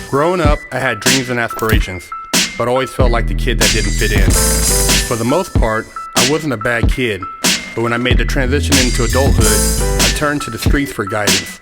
Growing up, I had dreams and aspirations, but always felt like the kid that didn't fit in. For the most part, I wasn't a bad kid, but when I made the transition into adulthood, I turned to the streets for guidance.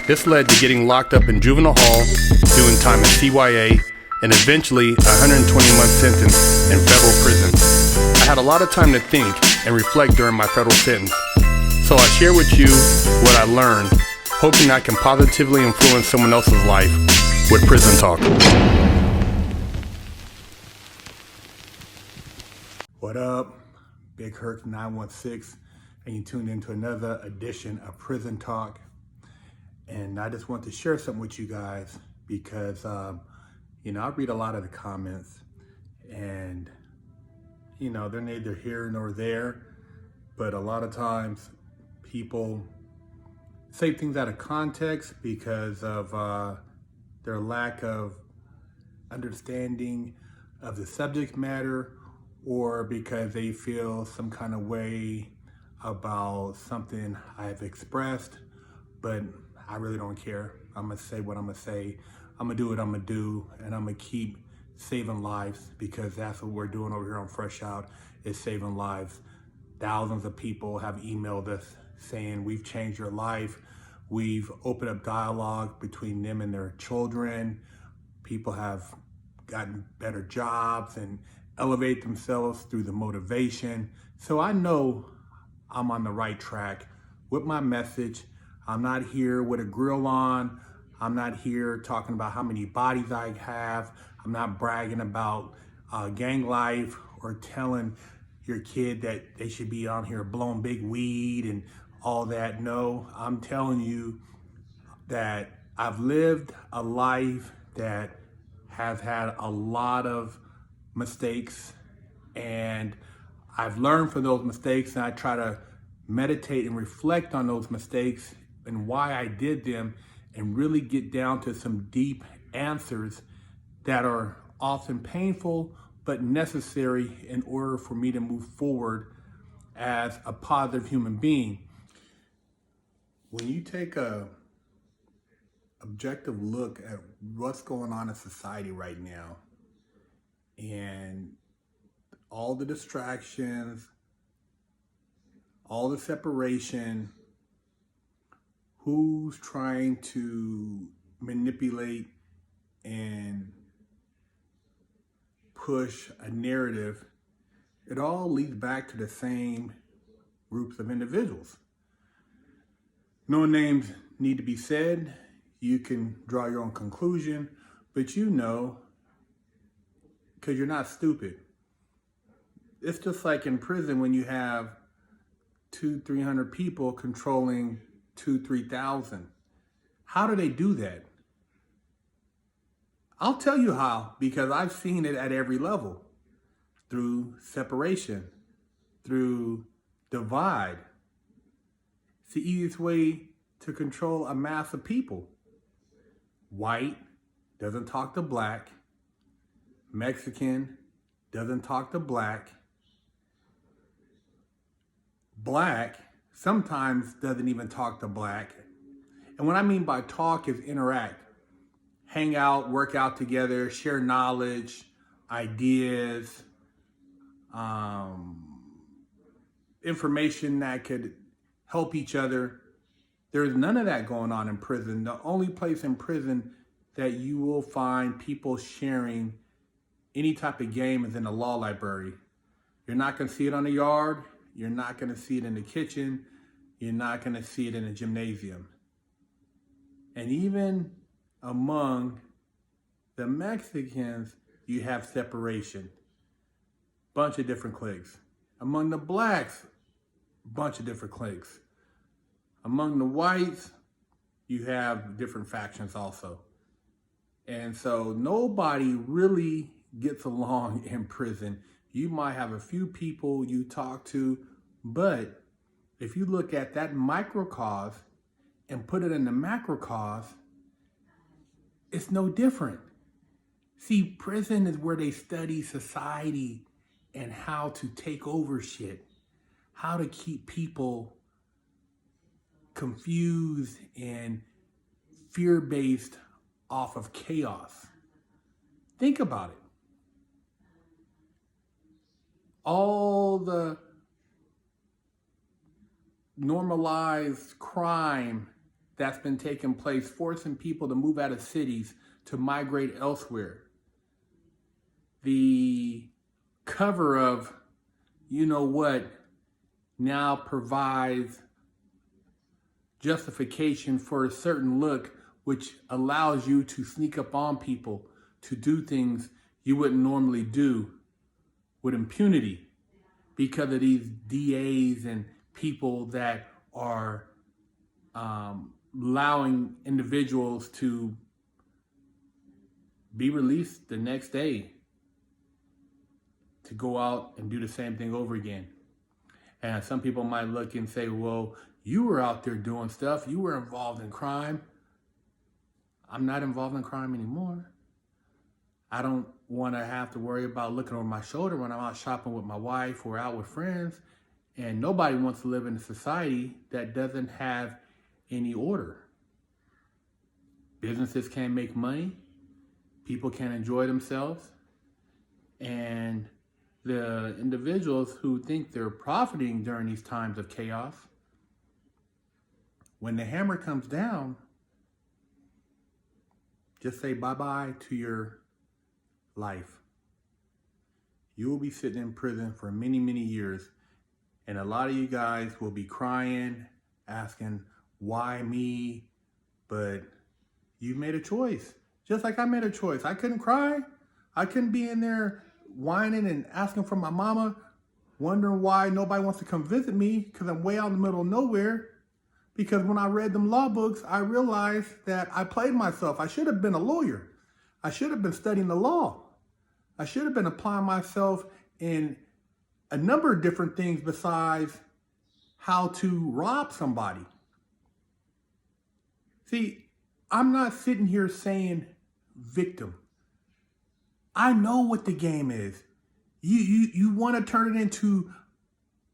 This led to getting locked up in juvenile hall, doing time in CYA, and eventually a 120-month sentence in federal prison. I had a lot of time to think and reflect during my federal sentence, so I share with you what I learned, hoping I can positively influence someone else's life with Prison Talk. What up? Big Herc 916, and you tuned into another edition of Prison Talk. And I just want to share something with you guys because, I read a lot of the comments and, they're neither here nor there, but a lot of times people say things out of context because of their lack of understanding of the subject matter, or because they feel some kind of way about something I've expressed, but I really don't care. I'm gonna say what I'm gonna say. I'm gonna do what I'm gonna do, and I'm gonna keep saving lives, because that's what we're doing over here on Fresh Out, is saving lives. Thousands of people have emailed us saying we've changed your life. We've opened up dialogue between them and their children. People have gotten better jobs and elevate themselves through the motivation. So I know I'm on the right track with my message. I'm not here with a grill on. I'm not here talking about how many bodies I have. I'm not bragging about gang life or telling your kid that they should be on here blowing big weed and all that. No, I'm telling you that I've lived a life that has had a lot of mistakes, and I've learned from those mistakes, and I try to meditate and reflect on those mistakes and why I did them, and really get down to some deep answers that are often painful but necessary in order for me to move forward as a positive human being. When you take a objective look at what's going on in society right now, and all the distractions, all the separation, who's trying to manipulate and push a narrative, it all leads back to the same groups of individuals. No names need to be said. You can draw your own conclusion, but because you're not stupid. It's just like in prison when you have 200-300 people controlling 2,000-3,000. How do they do that? I'll tell you how, because I've seen it at every level. Through separation, through divide. It's the easiest way to control a mass of people. White doesn't talk to black. Mexican doesn't talk to black. Black sometimes doesn't even talk to black. And what I mean by talk is interact. Hang out, work out together, share knowledge, ideas, information that could help each other. There's none of that going on in prison. The only place in prison that you will find people sharing any type of game is in the law library. You're not going to see it on the yard. You're not going to see it in the kitchen. You're not going to see it in the gymnasium. And even among the Mexicans, you have separation. Bunch of different cliques. Among the blacks, bunch of different cliques. Among the whites, you have different factions also. And so nobody really gets along in prison. You might have a few people you talk to, but if you look at that microcosm and put it in the macrocosm, it's no different. See, prison is where they study society and how to take over shit, how to keep people confused and fear-based off of chaos. Think about it. All the normalized crime that's been taking place, forcing people to move out of cities, to migrate elsewhere. The cover of, you know what, now provides justification for a certain look, which allows you to sneak up on people, to do things you wouldn't normally do with impunity because of these DAs and people that are allowing individuals to be released the next day to go out and do the same thing over again. And some people might look and say, well, you were out there doing stuff. You were involved in crime. I'm not involved in crime anymore. I don't want to have to worry about looking over my shoulder when I'm out shopping with my wife or out with friends. And nobody wants to live in a society that doesn't have any order. Businesses can't make money. People can't enjoy themselves. And the individuals who think they're profiting during these times of chaos, when the hammer comes down, just say bye-bye to your life. You will be sitting in prison for many, many years. And a lot of you guys will be crying, asking, why me? But you made a choice. Just like I made a choice. I couldn't cry. I couldn't be in there whining and asking for my mama, wondering why nobody wants to come visit me because I'm way out in the middle of nowhere. Because when I read them law books, I realized that I played myself. I should have been a lawyer. I should have been studying the law. I should have been applying myself in a number of different things besides how to rob somebody. See, I'm not sitting here saying victim. I know what the game is. You want to turn it into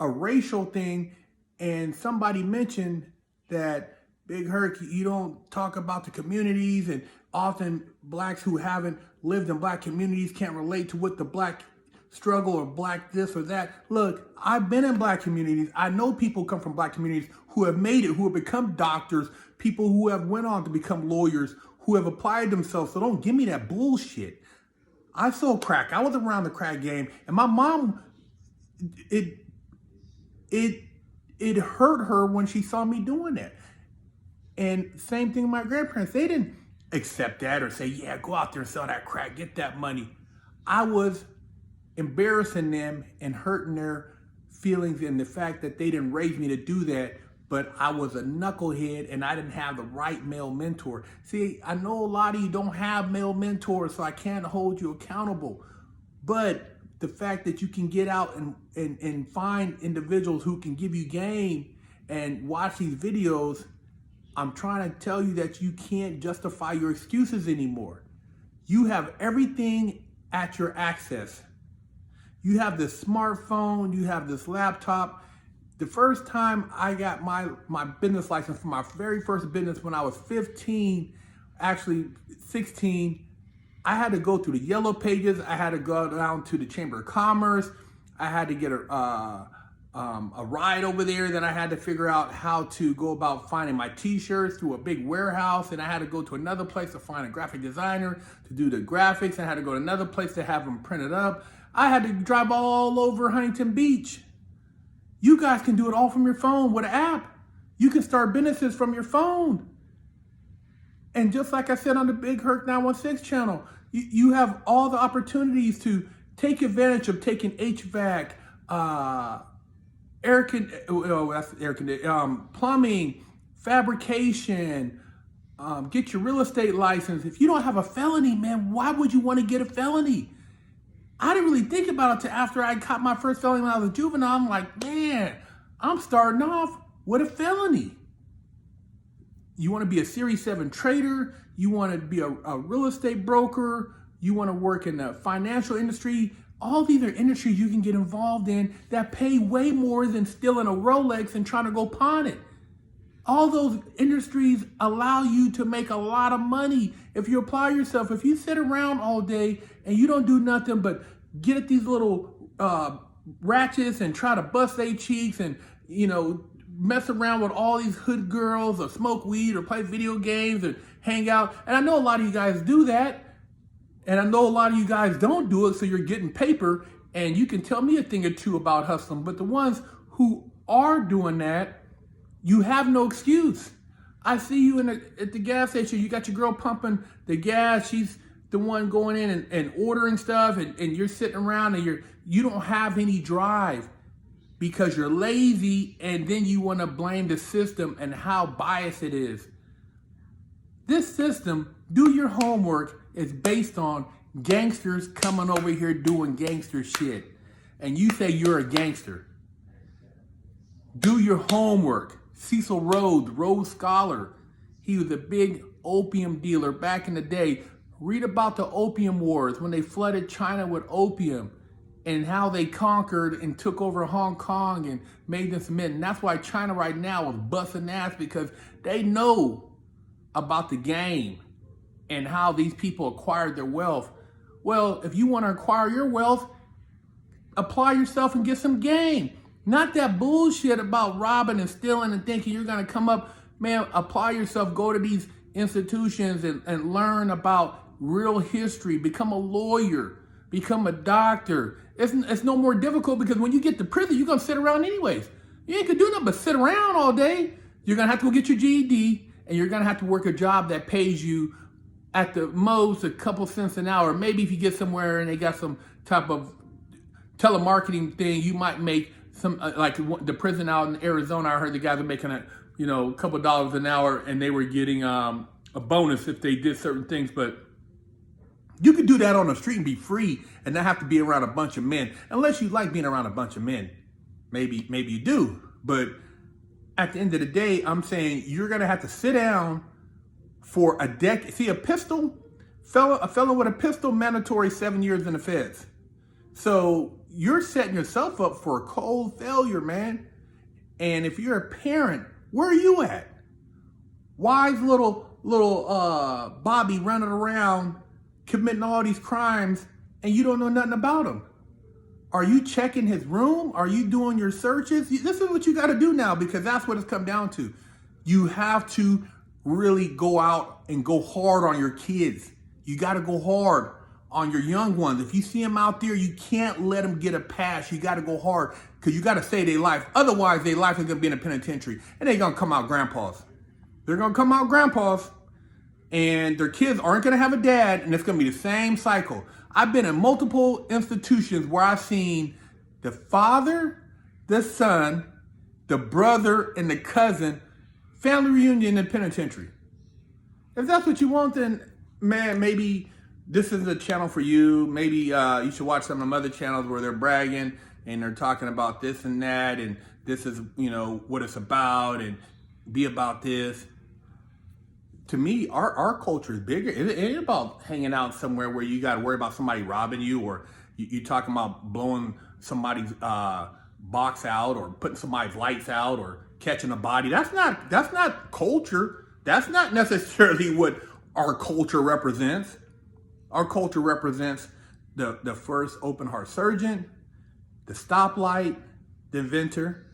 a racial thing, and somebody mentioned that, Big Herc, you don't talk about the communities, and often blacks who haven't lived in black communities can't relate to what the black struggle or black this or that. Look, I've been in black communities. I know people come from black communities who have made it, who have become doctors, people who have went on to become lawyers, who have applied themselves. So don't give me that bullshit. I sold crack. I was around the crack game, and my mom, it hurt her when she saw me doing that. And same thing with my grandparents. They didn't accept that or say, yeah, go out there and sell that crack, get that money. I was embarrassing them and hurting their feelings in the fact that they didn't raise me to do that, but I was a knucklehead and I didn't have the right male mentor. See, I know a lot of you don't have male mentors, so I can't hold you accountable. But the fact that you can get out and find individuals who can give you game and watch these videos, I'm trying to tell you that you can't justify your excuses anymore. You have everything at your access. You have this smartphone, you have this laptop. The first time I got my business license for my very first business when I was 15, actually 16, I had to go through the yellow pages. I had to go down to the Chamber of Commerce. I had to get a ride over there. Then I had to figure out how to go about finding my t-shirts through a big warehouse. And I had to go to another place to find a graphic designer to do the graphics. I had to go to another place to have them printed up. I had to drive all over Huntington Beach. You guys can do it all from your phone with an app. You can start businesses from your phone. And just like I said on the Big Herc 916 channel, you have all the opportunities to take advantage of taking HVAC, plumbing, fabrication, get your real estate license. If you don't have a felony, man, why would you want to get a felony? I didn't really think about it until after I caught my first felony when I was a juvenile. I'm like, man, I'm starting off with a felony. You want to be a Series 7 trader. You want to be a real estate broker. You want to work in the financial industry. All these are industries you can get involved in that pay way more than stealing a Rolex and trying to go pawn it. All those industries allow you to make a lot of money if you apply yourself. If you sit around all day and you don't do nothing but get at these little ratchets and try to bust their cheeks and, mess around with all these hood girls or smoke weed or play video games and hang out. And I know a lot of you guys do that. And I know a lot of you guys don't do it, so you're getting paper and you can tell me a thing or two about hustling. But the ones who are doing that, you have no excuse. I see you at the gas station. You got your girl pumping the gas. She's the one going in and ordering stuff, and you're sitting around and you don't have any drive because you're lazy, and then you want to blame the system and how biased it is. This system, do your homework, is based on gangsters coming over here doing gangster shit. And you say you're a gangster. Do your homework. Cecil Rhodes Scholar. He was a big opium dealer back in the day. Read about the opium wars when they flooded China with opium and how they conquered and took over Hong Kong and made them submit. And that's why China right now is busting ass, because they know about the game and how these people acquired their wealth. Well, if you want to acquire your wealth, apply yourself and get some game. Not that bullshit about robbing and stealing and thinking you're going to come up. Man, apply yourself, go to these institutions and learn about real history, become a lawyer, become a doctor. It's no more difficult, because when you get to prison, you're going to sit around anyways. You ain't going to do nothing but sit around all day. You're going to have to go get your GED, and you're going to have to work a job that pays you at the most a couple cents an hour. Maybe if you get somewhere and they got some type of telemarketing thing, you might make some, like the prison out in Arizona. I heard the guys are making a couple dollars an hour, and they were getting a bonus if they did certain things. But you could do that on the street and be free and not have to be around a bunch of men, unless you like being around a bunch of men. Maybe you do. But at the end of the day, I'm saying you're going to have to sit down for a decade. See, a fellow with a pistol, mandatory 7 years in the feds. So you're setting yourself up for a cold failure, man. And if you're a parent, where are you at? Why is little Bobby running around committing all these crimes and you don't know nothing about him? Are you checking his room? Are you doing your searches? This is what you got to do now, because that's what it's come down to. You have to really go out and go hard on your kids. You got to go hard on your young ones. If you see them out there, you can't let them get a pass. You got to go hard, because you got to save their life. Otherwise, their life is going to be in a penitentiary, and they're going to come out grandpas. They're going to come out grandpas, and their kids aren't going to have a dad, and it's going to be the same cycle. I've been in multiple institutions where I've seen the father, the son, the brother, and the cousin family reunion in the penitentiary. If that's what you want, then, man, maybe this is a channel for you. Maybe you should watch some of them other channels where they're bragging and they're talking about this and that, and this is, what it's about, and be about this. To me, our culture is bigger. It ain't about hanging out somewhere where you got to worry about somebody robbing you, or you talking about blowing somebody's box out, or putting somebody's lights out, or catching a body. That's not culture. That's not necessarily what our culture represents. Our culture represents the first open heart surgeon, the stoplight, the inventor,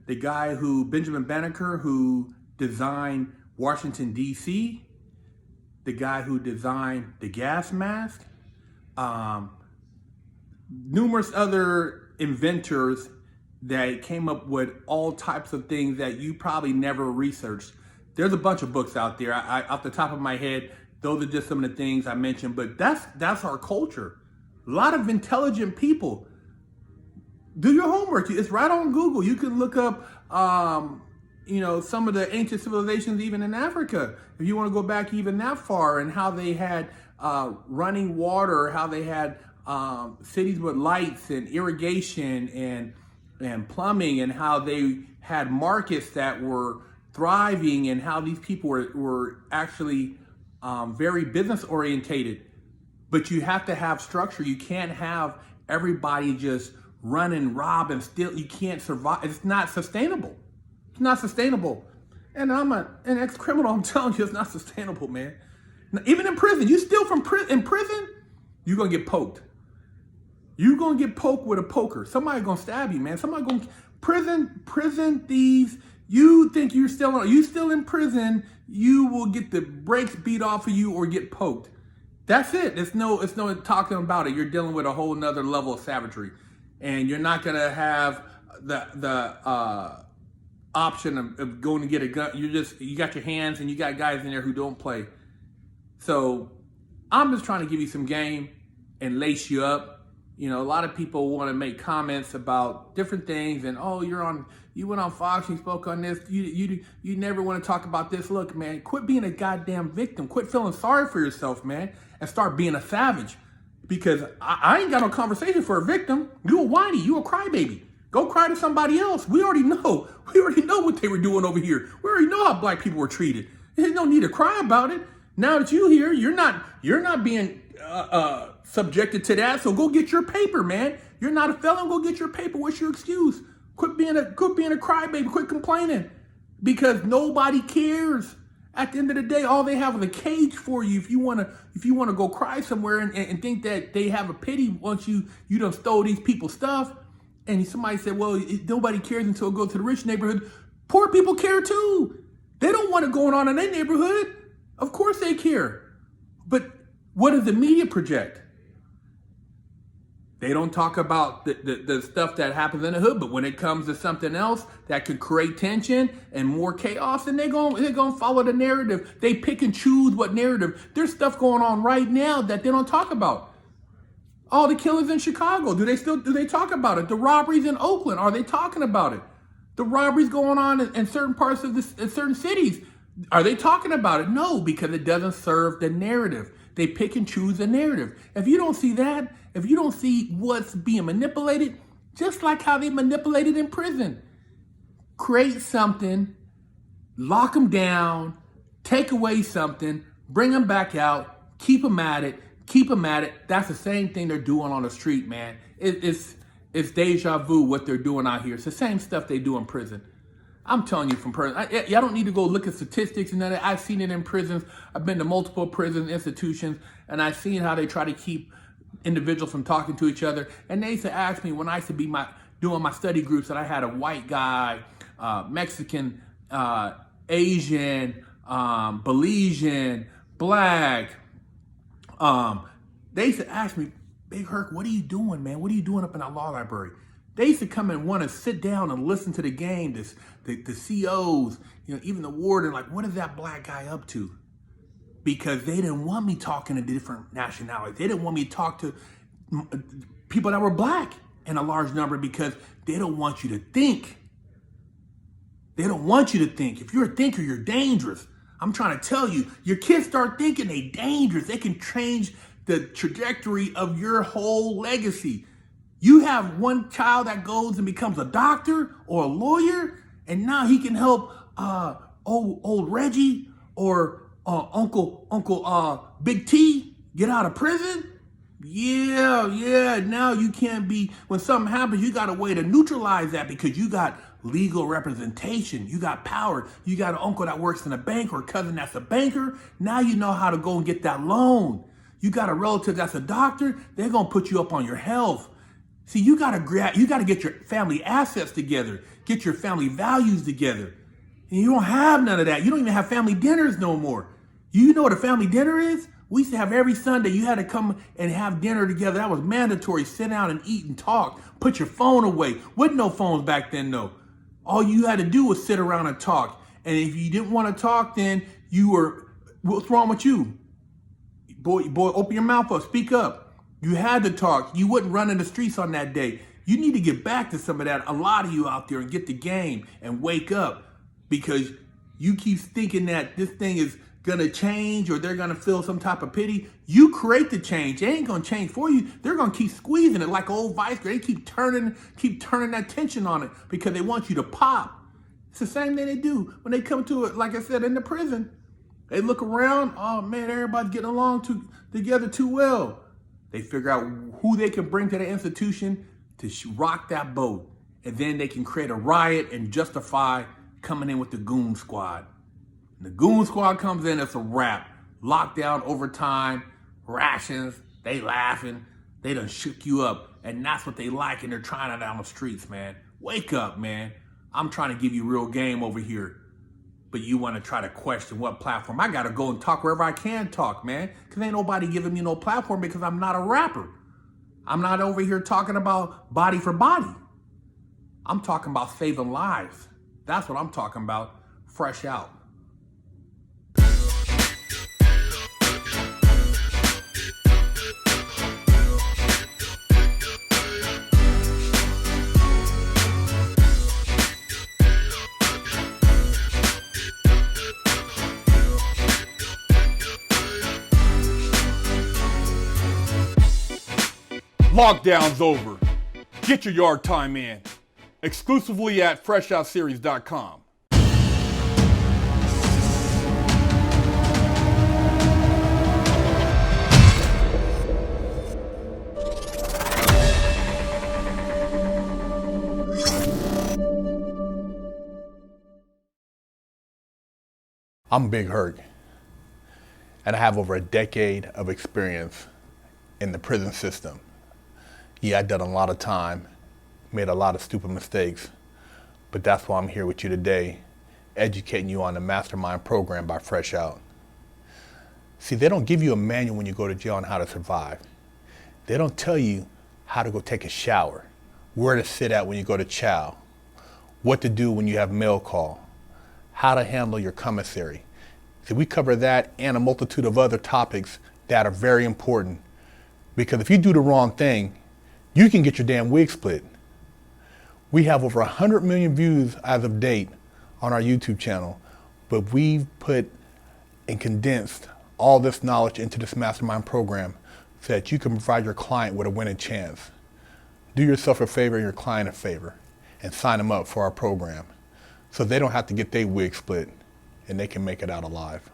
the guy Benjamin Banneker, who designed Washington, D.C., the guy who designed the gas mask, numerous other inventors that came up with all types of things that you probably never researched. There's a bunch of books out there. I off the top of my head, those are just some of the things I mentioned, but that's our culture. A lot of intelligent people. Do your homework. It's right on Google. You can look up some of the ancient civilizations, even in Africa, if you want to go back even that far, and how they had running water, how they had cities with lights and irrigation and plumbing, and how they had markets that were thriving, and how these people were actually very business orientated. But you have to have structure. You can't have everybody just run and rob and steal. You can't survive. It's not sustainable. It's not sustainable. and I'm an ex-criminal. I'm telling you, it's not sustainable, man. Now, even in prison, you steal from in prison, you're gonna get poked. You're gonna get poked with a poker. Somebody gonna stab you, man. Somebody gonna prison thieves. You think you still in prison, you will get the brakes beat off of you or get poked. That's it. It's no talking about it. You're dealing with a whole nother level of savagery. And you're not gonna have the option of going to get a gun. You got your hands and you got guys in there who don't play. So I'm just trying to give you some game and lace you up. You know, a lot of people want to make comments about different things and, oh, you went on Fox, you spoke on this, you never want to talk about this. Look, man, quit being a goddamn victim. Quit feeling sorry for yourself, man, and start being a savage. Because I ain't got no conversation for a victim. You a whiny, you a crybaby. Go cry to somebody else. We already know. We already know what they were doing over here. We already know how black people were treated. There's no need to cry about it. Now that you're here, you're not being subjected to that. So go get your paper, man. You're not a felon. Go get your paper. What's your excuse? Quit being a crybaby. Quit complaining, because nobody cares. At the end of the day, all they have is a cage for you. If you wanna go cry somewhere and think that they have a pity once you done stole these people's stuff, and somebody said, well, nobody cares until it goes to the rich neighborhood. Poor people care too. They don't want it going on in their neighborhood. Of course they care. But what does the media project? They don't talk about the stuff that happens in the hood, but when it comes to something else that could create tension and more chaos, then they're gonna follow the narrative. They pick and choose what narrative. There's stuff going on right now that they don't talk about. All the killings in Chicago, do they talk about it? The robberies in Oakland, are they talking about it? The robberies going on in certain parts of certain cities, are they talking about it? No, because it doesn't serve the narrative. They pick and choose the narrative. If you don't see that, if you don't see what's being manipulated, just like how they manipulated in prison, create something, lock them down, take away something, bring them back out, keep them at it. That's the same thing they're doing on the street, man. It's deja vu what they're doing out here. It's the same stuff they do in prison. I'm telling you from prison. I don't need to go look at statistics and that. I've seen it in prisons. I've been to multiple prison institutions, and I've seen how they try to keep individuals from talking to each other. And they used to ask me when I used to be doing my study groups that I had a white guy, Mexican, Asian, Belizean, black. They used to ask me, Big Herc, what are you doing, man? What are you doing up in our law library? They used to come and want to sit down and listen to the game, the COs, even the warden, like, what is that black guy up to? Because they didn't want me talking to different nationalities. They didn't want me to talk to people that were black in a large number, because they don't want you to think. They don't want you to think. If you're a thinker, you're dangerous. I'm trying to tell you, your kids start thinking they're dangerous. They can change the trajectory of your whole legacy. You have one child that goes and becomes a doctor or a lawyer, and now he can help old Reggie or Uncle Big T get out of prison. Yeah. Now you can't be, when something happens, you got a way to neutralize that because you got legal representation. You got power. You got an uncle that works in a bank or a cousin that's a banker. Now you know how to go and get that loan. You got a relative that's a doctor. They're going to put you up on your health. See, you got to get your family assets together, get your family values together. And you don't have none of that. You don't even have family dinners no more. You know what a family dinner is? We used to have every Sunday. You had to come and have dinner together. That was mandatory. Sit down and eat and talk. Put your phone away. With no phones back then, though. All you had to do was sit around and talk. And if you didn't want to talk, then what's wrong with you? Boy, open your mouth up. Speak up. You had to talk. You wouldn't run in the streets on that day. You need to get back to some of that, a lot of you out there, and get the game and wake up, because you keep thinking that this thing is going to change or they're going to feel some type of pity. You create the change. They ain't going to change for you. They're going to keep squeezing it like old vice grip. They keep turning that tension on it because they want you to pop. It's the same thing they do when they come to it, like I said, in the prison. They look around. Oh, man, everybody's getting along together too well. They figure out who they can bring to the institution to rock that boat. And then they can create a riot and justify coming in with the goon squad. The goon squad comes in, it's a wrap. Lockdown, overtime, rations, they laughing, they done shook you up. And that's what they like, and they're trying it out on the streets, man. Wake up, man. I'm trying to give you real game over here. But you want to try to question what platform. I got to go and talk wherever I can talk, man. Because ain't nobody giving me no platform because I'm not a rapper. I'm not over here talking about body for body. I'm talking about saving lives. That's what I'm talking about. Fresh out. Lockdown's over. Get your yard time in. Exclusively at FreshOutSeries.com. I'm Big Herc, and I have over a decade of experience in the prison system. Yeah, I've done a lot of time, made a lot of stupid mistakes, but that's why I'm here with you today, educating you on the Mastermind program by Fresh Out. See, they don't give you a manual when you go to jail on how to survive. They don't tell you how to go take a shower, where to sit at when you go to chow, what to do when you have mail call, how to handle your commissary. See, we cover that and a multitude of other topics that are very important, because if you do the wrong thing, you can get your damn wig split. We have over 100 million views as of date on our YouTube channel, but we've put and condensed all this knowledge into this Mastermind program so that you can provide your client with a winning chance. Do yourself a favor and your client a favor and sign them up for our program so they don't have to get their wig split and they can make it out alive.